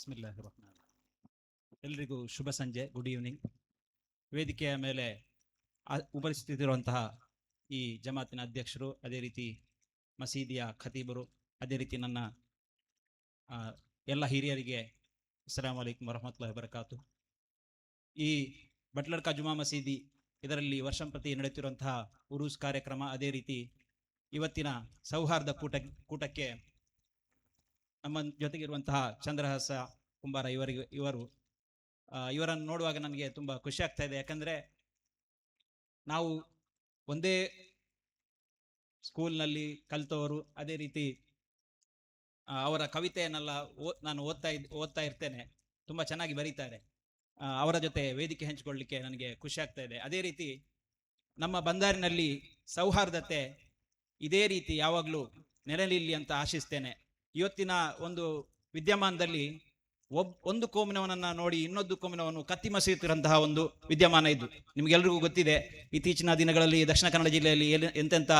ಬಿಸ್ಮಿಲ್ಲಾಹಿರ್ ರಹ್ಮಾನಿರ್ ರಹೀಮ್. ಎಲ್ರಿಗೂ ಶುಭ ಸಂಜೆ, good evening. ವೇದಿಕೆಯ ಮೇಲೆ ಉಪಸ್ಥಿತಿರುವಂತಹ ಈ ಜಮಾತಿನ ಅಧ್ಯಕ್ಷರು, ಅದೇ ರೀತಿ ಮಸೀದಿಯ ಖತೀಬರು, ಅದೇ ರೀತಿ ನನ್ನ ಎಲ್ಲ ಹಿರಿಯರಿಗೆ ಅಸ್ಸಲಾಮು ಅಲೈಕುಂ ವರಹಮತುಲ್ಲಾಹಿ ವಬರಕಾತು. ಈ ಬಟ್ಲಡ್ಕ ಜುಮಾ ಮಸೀದಿ ಇದರಲ್ಲಿ ವರ್ಷಂಪ್ರತಿ ನಡೆಯುತ್ತಿರುವಂತಹ ಉರೂಸ್ ಕಾರ್ಯಕ್ರಮ, ಅದೇ ರೀತಿ ಇವತ್ತಿನ ಸೌಹಾರ್ದ ಕೂಟಕ್ಕೆ ನಮ್ಮ ಜೊತೆಗಿರುವಂತಹ ಚಂದ್ರಹಾಸ ಕುಂಬಾರ ಇವರನ್ನು ನೋಡುವಾಗ ನನಗೆ ತುಂಬ ಖುಷಿ ಆಗ್ತಾ ಇದೆ. ಯಾಕಂದರೆ ನಾವು ಒಂದೇ ಸ್ಕೂಲ್ನಲ್ಲಿ ಕಲಿತವರು, ಅದೇ ರೀತಿ ಅವರ ಕವಿತೆಯನ್ನೆಲ್ಲ ನಾನು ಓದ್ತಾ ಇರ್ತೇನೆ. ತುಂಬ ಚೆನ್ನಾಗಿ ಬರೀತಾರೆ. ಅವರ ಜೊತೆ ವೇದಿಕೆ ಹಂಚಿಕೊಳ್ಳಲಿಕ್ಕೆ ನನಗೆ ಖುಷಿ ಆಗ್ತಾ ಇದೆ. ಅದೇ ರೀತಿ ನಮ್ಮ ಬಂದಾರಿನಲ್ಲಿ ಸೌಹಾರ್ದತೆ ಇದೇ ರೀತಿ ಯಾವಾಗಲೂ ನೆಲೆನಿಲ್ಲಿ ಅಂತ ಆಶಿಸ್ತೇನೆ. ಇವತ್ತಿನ ಒಂದು ವಿದ್ಯಮಾನದಲ್ಲಿ ಒಂದು ಕೋಮಿನವನನ್ನ ನೋಡಿ ಇನ್ನೊಂದು ಕೋಮಿನವನು ಕತ್ತಿ ಮಸೆಯುತ್ತಿರುವಂತಹ ಒಂದು ವಿದ್ಯಮಾನ ಇದು ನಿಮಗೆಲ್ರಿಗೂ ಗೊತ್ತಿದೆ. ಇತ್ತೀಚಿನ ದಿನಗಳಲ್ಲಿ ದಕ್ಷಿಣ ಕನ್ನಡ ಜಿಲ್ಲೆಯಲ್ಲಿ ಎಂತೆಂಥ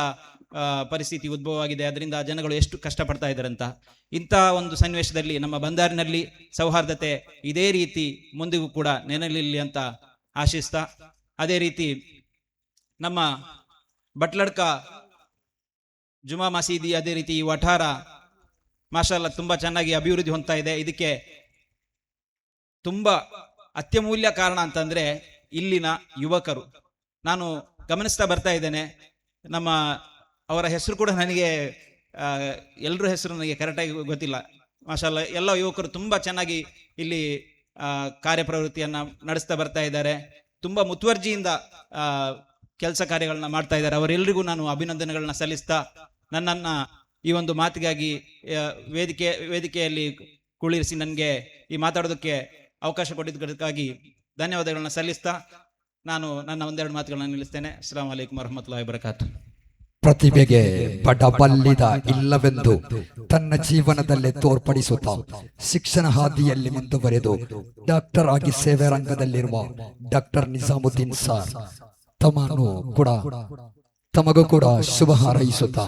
ಪರಿಸ್ಥಿತಿ ಉದ್ಭವವಾಗಿದೆ, ಅದರಿಂದ ಜನಗಳು ಎಷ್ಟು ಕಷ್ಟಪಡ್ತಾ ಇದ್ದಾರೆ ಅಂತ. ಇಂಥ ಒಂದು ಸನ್ನಿವೇಶದಲ್ಲಿ ನಮ್ಮ ಬಂದಾರಿನಲ್ಲಿ ಸೌಹಾರ್ದತೆ ಇದೇ ರೀತಿ ಮುಂದಿಗೂ ಕೂಡ ನೆನೆಲಿಲ್ಲ ಅಂತ ಆಶಿಸ್ತಾ, ಅದೇ ರೀತಿ ನಮ್ಮ ಬಟ್ಲಡ್ಕ ಜುಮಾ ಮಸೀದಿ, ಅದೇ ರೀತಿ ಈ ವಠಾರ ಮಾಷಾಅಲ್ಲಾ ತುಂಬ ಚೆನ್ನಾಗಿ ಅಭಿವೃದ್ಧಿ ಹೊಂದ್ತಾ ಇದೆ. ಇದಕ್ಕೆ ತುಂಬ ಅತ್ಯಮೂಲ್ಯ ಕಾರಣ ಅಂತಂದ್ರೆ ಇಲ್ಲಿನ ಯುವಕರು. ನಾನು ಗಮನಿಸ್ತಾ ಬರ್ತಾ ಇದ್ದೇನೆ, ಅವರ ಹೆಸರು ಕೂಡ ನನಗೆ ಎಲ್ಲರ ಹೆಸರು ನನಗೆ ಕರೆಕ್ಟಾಗಿ ಗೊತ್ತಿಲ್ಲ. ಮಾಷಾಅಲ್ಲಾ ಎಲ್ಲ ಯುವಕರು ತುಂಬ ಚೆನ್ನಾಗಿ ಇಲ್ಲಿ ಕಾರ್ಯಪ್ರವೃತ್ತಿಯನ್ನ ನಡೆಸ್ತಾ ಬರ್ತಾ ಇದ್ದಾರೆ. ತುಂಬ ಮುತುವರ್ಜಿಯಿಂದ ಕೆಲಸ ಕಾರ್ಯಗಳನ್ನ ಮಾಡ್ತಾ ಇದ್ದಾರೆ. ಅವರೆಲ್ಲರಿಗೂ ನಾನು ಅಭಿನಂದನೆಗಳನ್ನ ಸಲ್ಲಿಸ್ತಾ, ನನ್ನನ್ನ ಈ ಒಂದು ಮಾತಿಗಾಗಿ ವೇದಿಕೆಯಲ್ಲಿ ಕುಳ್ಳಿರಿಸಿ ನನಗೆ ಈ ಮಾತಾಡೋದಕ್ಕೆ ಅವಕಾಶ ಕೊಟ್ಟಿದ್ದಕ್ಕಾಗಿ ಧನ್ಯವಾದಗಳನ್ನ ಸಲ್ಲಿಸ್ತಾ ನಾನು ನನ್ನ ಒಂದೆರಡು ಮಾತುಗಳನ್ನ ನಿಲ್ಲಿಸ್ತೇನೆ. ಅಸ್ಸಲಾಮು ಅಲೈಕುಂ ವರಹಮತುಲ್ಲಾಹಿ ವಬರಕಾತು. ಪ್ರತಿಭೆಗೆ ಬಡಬಲ್ಲಿದ ಇಲ್ಲವೆಂದು ತನ್ನ ಜೀವನದಲ್ಲೇ ತೋರ್ಪಡಿಸುತ್ತಾ ಶಿಕ್ಷಣ ಹಾದಿಯಲ್ಲಿ ಮುಂದುವರೆದು ಡಾಕ್ಟರ್ ಆಗಿ ಸೇವೆ ರಂಗದಲ್ಲಿರುವ ಡಾಕ್ಟರ್ ನಿಜಾಮುದ್ದೀನ್ ಸರ್ ತಮಗೂ ಕೂಡ ಶುಭ ಹಾರೈಸುತ್ತಾ